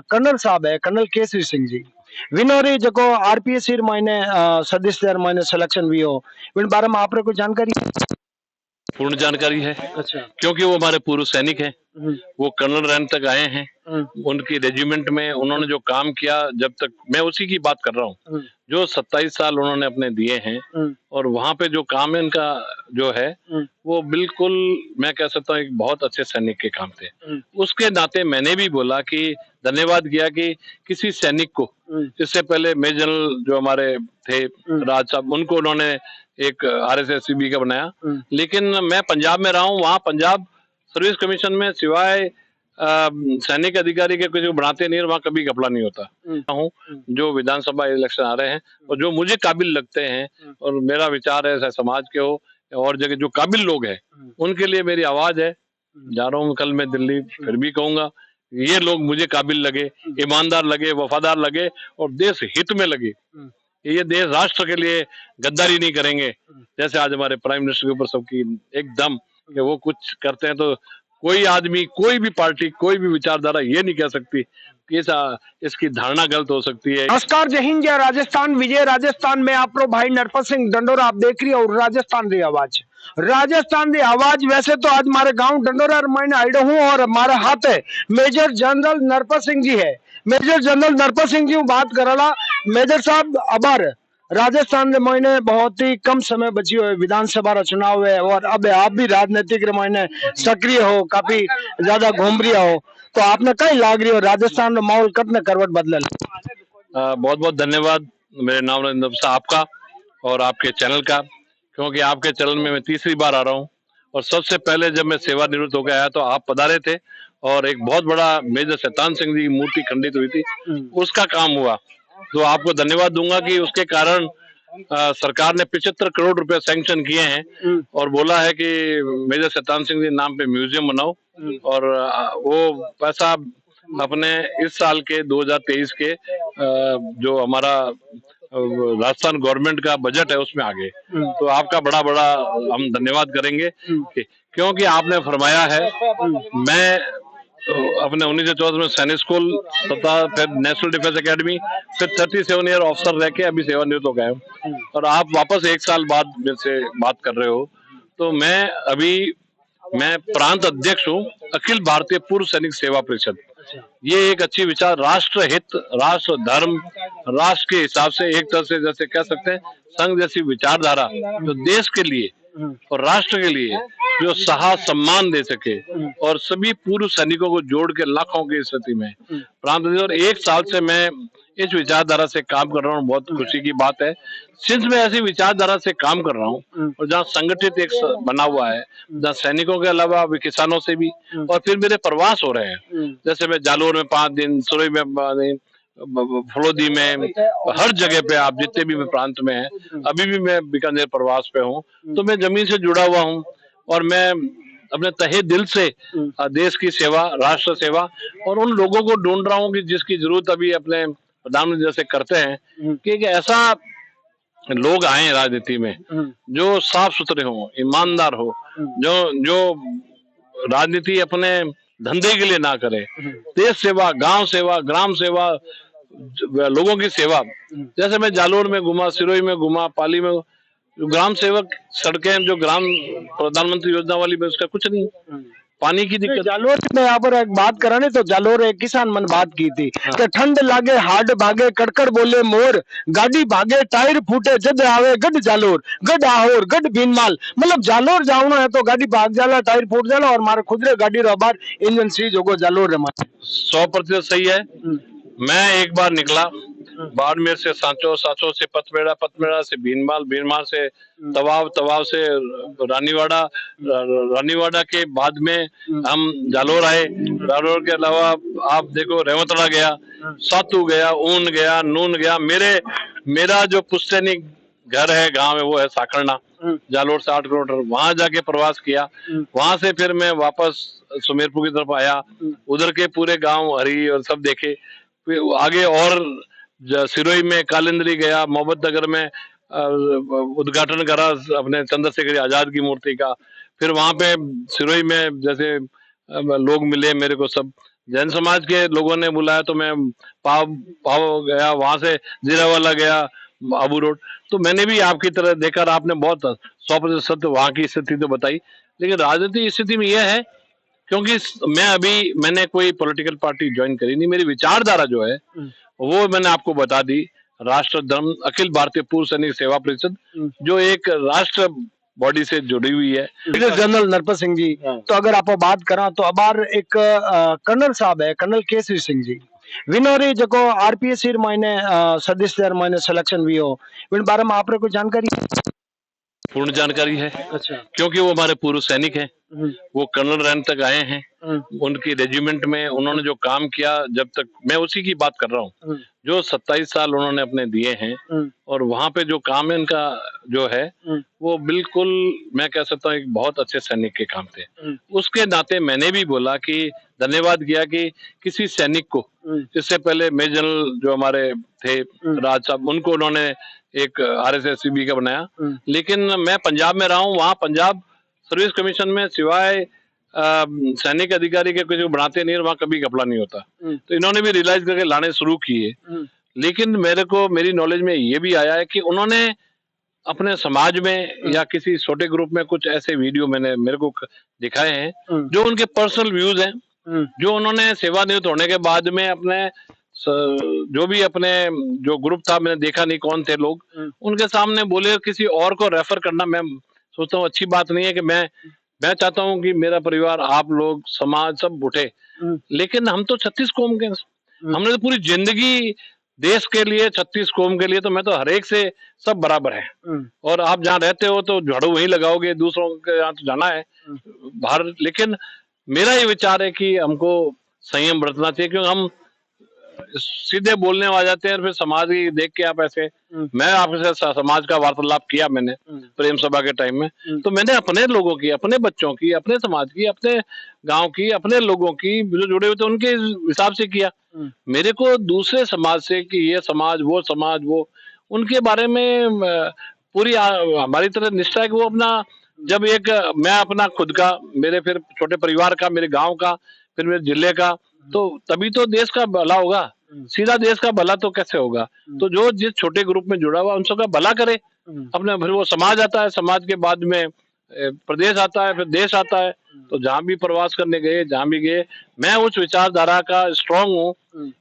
Colonel साहब है, colonel Kesari Singh ji. विनोरी जो आरपीएस मायने सदस्य मायने सिलेक्शन भी हो, इन बारे में आपने कोई जानकारी? पूर्ण जानकारी है। अच्छा। क्योंकि वो हमारे पूर्व सैनिक हैं, वो कर्नल रैंक तक आए हैं। उनकी रेजिमेंट में उन्होंने जो काम किया, जब तक मैं उसी की बात कर रहा हूँ, जो 27 साल उन्होंने अपने दिए हैं और वहां पे जो काम है इनका जो है वो बिल्कुल मैं कह सकता हूँ एक बहुत अच्छे सैनिक के काम थे। उसके नाते मैंने भी बोला कि धन्यवाद किया कि किसी सैनिक को, इससे पहले मेजर जनरल जो हमारे थे राज साहब, उनको उन्होंने एक RSSB का बनाया। लेकिन मैं पंजाब में रहा हूँ, वहाँ पंजाब सर्विस कमीशन में सिवाय सैनिक अधिकारी के कुछ बनाते नहीं, और वहाँ कभी घपला नहीं होता हूँ। जो विधानसभा इलेक्शन आ रहे हैं और जो मुझे काबिल लगते हैं और मेरा विचार है समाज के हो और जगह जो काबिल लोग हैं उनके लिए मेरी आवाज है। जा रहा हूँ कल मैं दिल्ली, फिर भी कहूंगा ये लोग मुझे काबिल लगे, ईमानदार लगे, वफादार लगे और देश हित में लगे। ये देश राष्ट्र के लिए गद्दारी नहीं करेंगे, जैसे आज हमारे प्राइम मिनिस्टर के ऊपर सबकी एकदम कि वो कुछ करते हैं तो कोई आदमी, कोई भी पार्टी, कोई भी विचारधारा ये नहीं कह सकती कि इसकी धारणा गलत हो सकती है। नमस्कार, जय हिंद, जय राजस्थान, विजय राजस्थान में आप लोग भाई नरपत सिंह डंडोरा आप देख रही हो। और राजस्थान री आवाज, राजस्थान री आवाज। वैसे तो आज हमारे गांव डंडोरा मैंने आइडो हूँ और हमारे हाथ है मेजर जनरल नरपत सिंह जी है। मेजर जनरल नरपत सिंह जी बात कराला। मेजर साहब अबर राजस्थान के महीने बहुत ही कम समय बची हुई विधानसभा चुनाव है और अब आप भी राजनीतिक महीने सक्रिय हो, काफी ज्यादा घूम रही हो, तो आपने कहीं लाग रही हो राजस्थान में माहौल कितने करवट बदल? बहुत बहुत धन्यवाद मेरे नाम आपका और आपके चैनल का, क्योंकि आपके चैनल में मैं तीसरी बार आ रहा हूँ। और सबसे पहले जब मैं सेवानिवृत्त होकर आया तो आप पधारे थे और एक बहुत बड़ा मेजर शैतान सिंह जी की मूर्ति खंडित हुई थी, उसका काम हुआ। तो आपको धन्यवाद दूंगा कि उसके कारण सरकार ने 75 करोड़ रुपए सैंक्शन किए हैं और बोला है कि मेजर शैतान सिंह जी नाम पे म्यूजियम बनाओ। और वो पैसा अपने इस साल के 2023 के जो हमारा राजस्थान गवर्नमेंट का बजट है उसमें आ गए। तो आपका बड़ा बड़ा हम धन्यवाद करेंगे क्योंकि आपने फरमाया है। मैं अपने 1914 में सैनिक स्कूल तथा फिर नेशनल डिफेंस एकेडमी, फिर 37 ईयर ऑफिसर रह के अभी सेवानिवृत्त हो गए हूँ और आप वापस 1 साल बाद मेरे से बात कर रहे हो। तो मैं प्रांत अध्यक्ष हूँ अखिल भारतीय पूर्व सैनिक सेवा परिषद। ये एक अच्छी विचार, राष्ट्र हित, राष्ट्र धर्म, राष्ट्र के हिसाब से एक तरह से जैसे कह सकते हैं संघ जैसी विचारधारा जो देश के लिए और राष्ट्र के लिए जो साहस सम्मान दे सके और सभी पूर्व सैनिकों को जोड़ के लाखों की स्थिति में प्रांत। और 1 साल से मैं इस विचारधारा से काम कर रहा हूँ, बहुत खुशी की बात है। सिंध में ऐसी विचारधारा से काम कर रहा हूँ और जहाँ संगठित एक बना हुआ है, जहाँ सैनिकों के अलावा किसानों से भी, और फिर मेरे प्रवास हो रहे हैं। जैसे मैं जालोर में 5 दिन, सुरई में 5 दिन, फलोदी में, हर जगह पे आप जितने भी प्रांत में हैं, अभी भी मैं बीकानेर प्रवास पे हूँ। तो मैं जमीन से जुड़ा हुआ हूँ और मैं अपने तहे दिल से देश की सेवा, राष्ट्र सेवा और उन लोगों को ढूंढ रहा हूँ कि जिसकी जरूरत अभी अपने प्रधानमंत्री जैसे करते हैं कि ऐसा लोग आए राजनीति में जो साफ सुथरे हो, ईमानदार हो, जो राजनीति अपने धंधे के लिए ना करे, देश सेवा, गांव सेवा, ग्राम सेवा, लोगों की सेवा। जैसे मैं जालोर में घुमा, सिरोही में घुमा, पाली में, ग्राम सेवक सड़कें जो ग्राम प्रधानमंत्री योजना वाली में उसका कुछ नहीं, पानी की दिक्कत। जालोर में यहाँ पर एक बात कराने तो जालोर एक किसान मन बात की थी कि ठंड लागे हाड भागे, कड़कड़ बोले मोर, गाड़ी भागे टायर फूटे, जद आवे गड जालोर, गड आहोर, गड भीनमाल। मतलब जालोर जाना है तो गाड़ी भाग जाला, टायर फूट जाला और मारे खुद गाड़ी रो बार इंजन सीज होगो जालोर रे। 100% सही है। मैं एक बार निकला बाड़मेर से सांचो, सांचो से पथमेड़ा, पथमेड़ा से भीनमाल, भीनमाल से तवाव, तवाव से रानीवाड़ा, रानीवाड़ा के बाद में हम जालोर आए। जालोर के अलावा आप देखो रेवतड़ा गया, सातू गया, ऊन गया, नून गया। मेरा जो पुश्तैनी घर है, गांव है, वो है साखरना, जालोर से 8 किलोमीटर। वहां जाके प्रवास किया, वहां से फिर मैं वापस सुमेरपुर की तरफ आया, उधर के पूरे गांव हरी और सब देखे। फिर आगे और सिरोही में कालिंद्री गया, मोहब्बत नगर में उद्घाटन करा अपने चंद्रशेखर आजाद की मूर्ति का। फिर वहां पे सिरोही में जैसे लोग मिले मेरे को सब, जैन समाज के लोगों ने बुलाया तो मैं पाव पाव गया, वहां से जीरावाला गया, आबू रोड। तो मैंने भी आपकी तरह देखा और आपने बहुत 100% वहां की स्थिति तो बताई। लेकिन राजनीतिक स्थिति में यह है, क्योंकि मैंने कोई पॉलिटिकल पार्टी ज्वाइन करी नहीं, मेरी विचारधारा जो है वो मैंने आपको बता दी। राष्ट्र धर्म अखिल भारतीय पूर्व सैनिक सेवा परिषद, जो एक राष्ट्र बॉडी से जुड़ी हुई है। मेजर जनरल नरपत सिंह जी, तो अगर आप बात करा तो अबार एक कर्नल साहब है, कर्नल केसरी सिंह जी, विनोरी जो आरपीएस मायने सदस्य मायने सिलेक्शन भी हो, इन बारे में आप कोई जानकारी है? पूर्ण जानकारी है। अच्छा। क्योंकि वो हमारे पूर्व सैनिक हैं, वो कर्नल रैंक तक आए हैं, उनकी रेजिमेंट में उन्होंने जो काम किया, जब तक मैं उसी की बात कर रहा हूँ, जो 27 साल उन्होंने अपने दिए हैं और वहां पे जो काम है उनका जो है वो बिल्कुल मैं कह सकता हूँ एक बहुत अच्छे सैनिक के काम थे। उसके नाते मैंने भी बोला कि धन्यवाद किया कि किसी सैनिक को, इससे पहले मेजर जनरल जो हमारे थे राज साहब, उनको उन्होंने एक RSSCB का बनाया। लेकिन मैं पंजाब में रहा हूँ, वहाँ पंजाब सर्विस कमीशन में सिवाय सैनिक अधिकारी के कुछ बनाते नहीं और वहाँ कभी घपला नहीं होता। तो इन्होंने भी रियलाइज करके लाने शुरू किए। लेकिन मेरी नॉलेज में ये भी आया है कि उन्होंने अपने समाज में या किसी छोटे ग्रुप में कुछ ऐसे वीडियो मेरे को दिखाए हैं जो उनके पर्सनल व्यूज हैं, जो उन्होंने सेवानिवृत्त होने के बाद में अपने जो भी अपने जो ग्रुप था, मैंने देखा नहीं कौन थे लोग, उनके सामने बोले। किसी और को रेफर करना मैं सोचता हूँ अच्छी बात नहीं है कि मैं चाहता हूँ कि मेरा परिवार, आप लोग, समाज सब उठे। लेकिन हम तो 36 कौम के, हमने तो पूरी जिंदगी देश के लिए, 36 कौम के लिए, तो मैं तो हर एक से सब बराबर है। और आप जहाँ रहते हो तो झाड़ू वहीं लगाओगे, दूसरों के यहाँ तो जाना है बाहर। लेकिन मेरा ये विचार है कि हमको संयम बरतना चाहिए, क्योंकि हम सीधे बोलने आ जाते हैं, फिर समाज की देख के आप ऐसे। मैं आपके साथ समाज का वार्तालाप किया मैंने प्रेम सभा के टाइम में, तो मैंने अपने लोगों की, अपने बच्चों की, अपने समाज की, अपने गांव की, अपने लोगों की जो जुड़े हुए थे उनके हिसाब से किया। मेरे को दूसरे समाज से कि ये समाज वो उनके बारे में पूरी हमारी तरह निष्ठा है कि वो अपना, जब एक मैं अपना खुद का, मेरे फिर छोटे परिवार का, मेरे गांव का, फिर मेरे जिले का, तो तभी तो देश का भला होगा। सीधा देश का भला तो कैसे होगा? तो जो जिस छोटे ग्रुप में जुड़ा हुआ उन सबका भला करे अपने। फिर वो समाज आता है, समाज के बाद में प्रदेश आता है, फिर देश आता है। तो जहां भी प्रवास करने गए, जहां भी गए, मैं उस विचारधारा का स्ट्रांग हूँ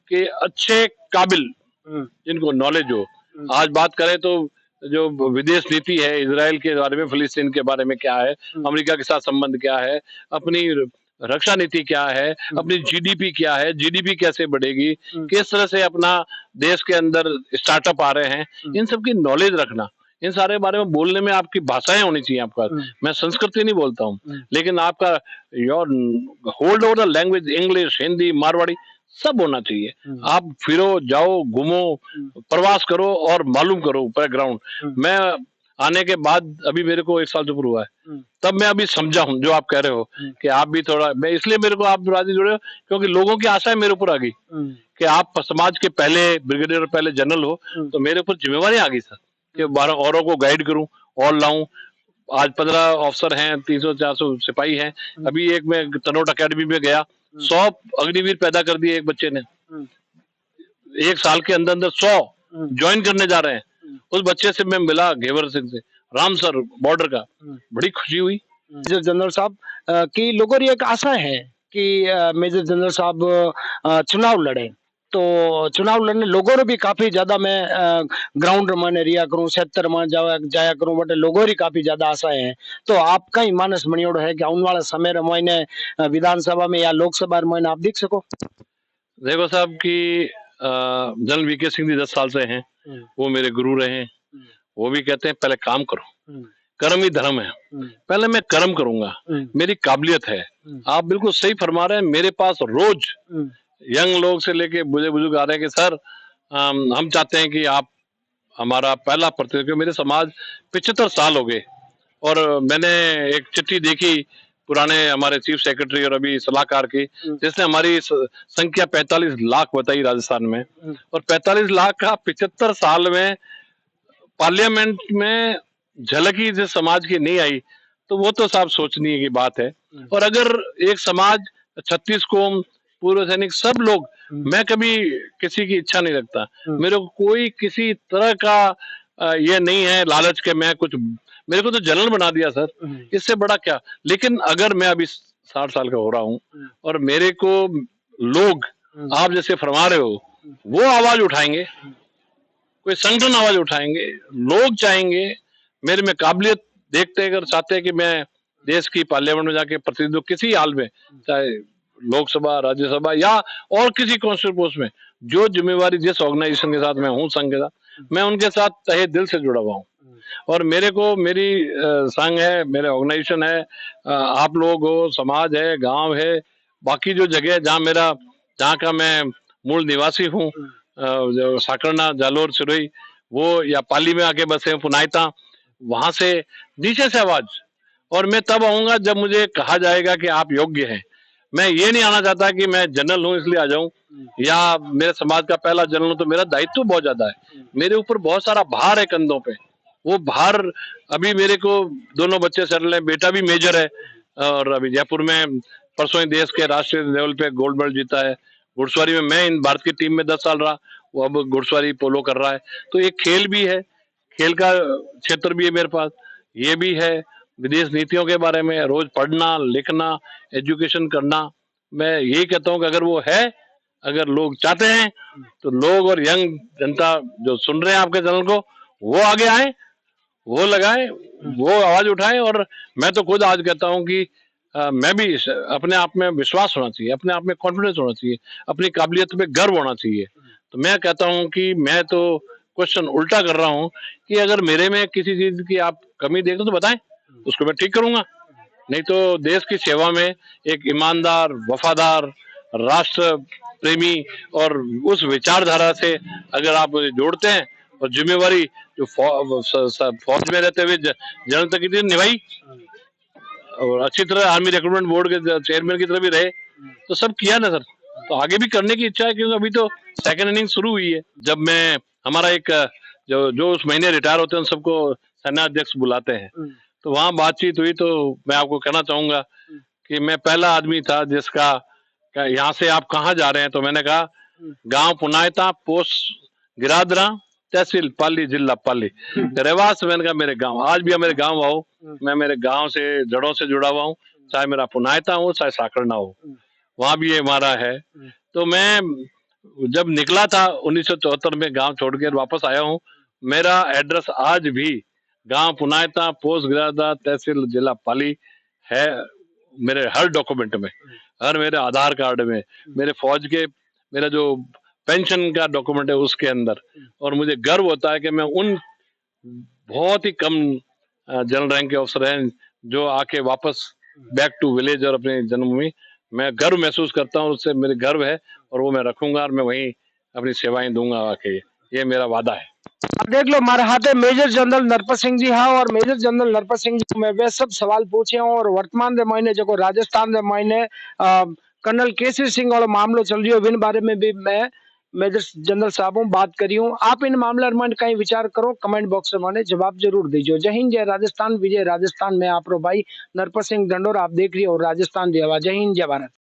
कि अच्छे काबिल जिनको नॉलेज हो। आज बात करें तो जो विदेश नीति है, इजराइल के बारे में, फिलिस्तीन के बारे में क्या है, अमेरिका के साथ संबंध क्या है, अपनी रक्षा नीति क्या है, अपनी GDP क्या है, GDP कैसे बढ़ेगी, किस तरह से अपना देश के अंदर स्टार्टअप आ रहे हैं, इन सब की नॉलेज रखना, इन सारे बारे में बोलने में आपकी भाषाएं होनी चाहिए आपका। मैं संस्कृति नहीं बोलता हूँ, लेकिन आपका your hold over the language, English, Hindi, Marwari सब होना चाहिए। आप फिरो, जाओ, घूमो, प्रवास करो और मालूम करो बैकग्राउंड। मैं आने के बाद अभी मेरे को 1 साल से ऊपर हुआ है, तब मैं अभी समझा हूँ जो आप कह रहे हो कि आप भी थोड़ा, मैं इसलिए मेरे को आप राजी जुड़े हो क्योंकि लोगों की आशाएं मेरे ऊपर आ गई कि आप समाज के पहले ब्रिगेडियर और पहले जनरल हो, तो मेरे ऊपर जिम्मेवारी आ गई सर कि 12 औरों को गाइड करूं और लाऊं। आज 15 ऑफिसर हैं, 300-400 सिपाही हैं। अभी एक मैं तनोट अकेडमी में गया, 100 अग्निवीर पैदा कर दिए एक बच्चे ने। 1 साल के अंदर अंदर 100 ज्वाइन करने जा रहे हैं। उस बच्चे से मैं मिला, घेवर सिंह से, राम सर बॉर्डर का, बड़ी खुशी हुई। मेजर जनरल साहब की लोगों की एक आशा है कि मेजर जनरल साहब चुनाव लड़े, तो चुनाव लड़ने लोगों ने भी काफी ज्यादा मैं ग्राउंड मैंने रिया करूं, क्षेत्र में जाया करूं, बटे लोगों की काफी ज्यादा आशाएं हैं। तो आपका ही मानस बनियोड़ो है कि आने वाले समय में विधानसभा में या लोकसभा में आप देख सको? देखो साहब कि जनरल VK सिंह जी 10 साल से हैं, वो मेरे गुरु रहे हैं। वो भी कहते हैं पहले काम करो, कर्म ही धर्म है। पहले मैं कर्म करूंगा, मेरी काबिलियत है। आप बिल्कुल सही फरमा रहे हैं। मेरे पास रोज यंग लोग से लेके बुजुर्ग आ रहे हैं कि सर हम चाहते हैं कि आप हमारा पहला प्रतिनिधि। मेरे समाज 75 साल हो गए और मैंने एक चिट्ठी देखी पुराने हमारे चीफ सेक्रेटरी और अभी सलाहकार की, जिसने हमारी संख्या 45 लाख बताई राजस्थान में, और 45 लाख का 75 साल में पार्लियामेंट में झलक ही जिस समाज की नहीं आई, तो वो तो साहब सोचनीय की बात है। और अगर एक समाज 36 कौम पूर्व सैनिक सब लोग, मैं कभी किसी की इच्छा नहीं रखता, मेरे को कोई किसी तरह का ये नहीं है लालच के मैं कुछ, मेरे को तो जनरल बना दिया सर, इससे बड़ा क्या। लेकिन अगर मैं अभी 60 साल का हो रहा हूँ और मेरे को लोग आप जैसे फरमा रहे हो वो आवाज उठाएंगे, कोई संगठन आवाज उठाएंगे, लोग चाहेंगे, मेरे में काबिलियत देखते हैं, अगर चाहते हैं कि मैं देश की पार्लियामेंट में जाके प्रतिनिधित्व किसी हाल में, चाहे लोकसभा, राज्यसभा या और किसी कॉन्स्टिट्यूंट पोस्ट में, जो जिम्मेवारी जिस ऑर्गेनाइजेशन के साथ मैं हूँ, संघ के साथ, मैं उनके साथ तहे दिल से जुड़ा हुआ हूँ। और मेरे को मेरी संघ है, मेरे ऑर्गेनाइजेशन है, आप लोग हो, समाज है, गांव है, बाकी जो जगह जहाँ का मैं मूल निवासी हूँ, जो साकरना, जालोर, सिरोही, वो या पाली में आके बसे, पुनाइता, वहां से नीचे से आवाज। और मैं तब आऊंगा जब मुझे कहा जाएगा कि आप योग्य हैं। मैं ये नहीं आना चाहता कि मैं जनरल हूं इसलिए आ जाऊं, या मेरे समाज का पहला जनरल हूं, तो मेरा दायित्व बहुत ज्यादा है, मेरे ऊपर बहुत सारा भार है कंधों पे। वो भार, अभी मेरे को दोनों बच्चे सेटल हैं, बेटा भी मेजर है, और अभी जयपुर में परसों ही देश के राष्ट्रीय लेवल पे गोल्ड मेडल जीता है। घुड़सवारी में मैं इन भारत की टीम में 10 साल रहा, वो अब घुड़सवारी पोलो कर रहा है। तो एक खेल भी है, खेल का क्षेत्र भी है मेरे पास, ये भी है, विदेश नीतियों के बारे में रोज पढ़ना, लिखना, एजुकेशन करना। मैं यही कहता हूँ कि अगर वो है, अगर लोग चाहते हैं, तो लोग और यंग जनता जो सुन रहे हैं आपके चैनल को, वो आगे आए, वो लगाए, वो आवाज उठाए। और मैं तो खुद आज कहता हूँ कि मैं भी अपने आप में विश्वास होना चाहिए, अपने आप में कॉन्फिडेंस होना चाहिए, अपनी काबिलियत पे गर्व होना चाहिए। तो मैं कहता हूँ कि मैं तो क्वेश्चन उल्टा कर रहा हूँ कि अगर मेरे में किसी चीज की आप कमी देख रहे तो बताएं, उसको मैं ठीक करूंगा। नहीं तो देश की सेवा में एक ईमानदार, वफादार, राष्ट्र प्रेमी और उस विचारधारा से अगर आप मुझे जोड़ते हैं, और जिम्मेवारी जो फौज में रहते हुए जनरल तक की निभाई, और अच्छी तरह आर्मी रिक्रूटमेंट बोर्ड के चेयरमैन की तरह भी रहे, तो सब किया ना सर। तो आगे भी करने की इच्छा है, क्योंकि अभी तो सेकंड इनिंग शुरू हुई है। जब मैं हमारा एक जो उस महीने रिटायर होते हैं उन सबको सेनाध्यक्ष बुलाते हैं, तो वहां बातचीत हुई, तो मैं आपको कहना चाहूंगा कि मैं पहला आदमी था जिसका यहाँ से आप कहाँ जा रहे हैं, तो मैंने कहा गांव पुनायता, पोस्ट गिरादरा, तहसील पाली, जिला पाली, रेवास। मैंने कहा मेरे गांव, आज भी मेरे गांव आओ, मैं मेरे गांव से जड़ों से जुड़ा हुआ हूँ, चाहे मेरा पुनायता हो, चाहे साकरना हो, वहां भी ये हमारा है। तो मैं जब निकला था 1974 में गांव छोड़ के वापस आया हूँ, मेरा एड्रेस आज भी गांव पुनायता, पोस्ट गिरादा, तहसील, जिला पाली है, मेरे हर डॉक्यूमेंट में, हर मेरे आधार कार्ड में, मेरे फौज के मेरा जो पेंशन का डॉक्यूमेंट है उसके अंदर। और मुझे गर्व होता है कि मैं उन बहुत ही कम जनरल रैंक के अफसर हैं जो आके वापस बैक टू विलेज और अपने जन्मभूमि, मैं गर्व महसूस करता हूँ, उससे मेरे गर्व है, और वो मैं रखूंगा, और मैं वहीं अपनी सेवाएं दूंगा आके, ये मेरा वादा है। अब देख लो, हमारे हाथ है मेजर जनरल नरपत सिंह जी। हाँ, और मेजर जनरल नरपत सिंह जी को मैं वे सब सवाल पूछे हूँ, और वर्तमान रे महीने जो राजस्थान रे महीने कर्नल केसरी सिंह वाला मामलो चल रही है, इन बारे में भी मैं मेजर जनरल साहब हूँ बात करी हूँ। आप इन मामले में कहीं विचार करो, कमेंट बॉक्स में माने जवाब जरूर दीजिए। जय हिंद, जय राजस्थान, विजय राजस्थान में आप रो भाई नरपत सिंह डंडोरा आप देख रही हो, राजस्थान की आवाज। जय हिंद, जय भारत।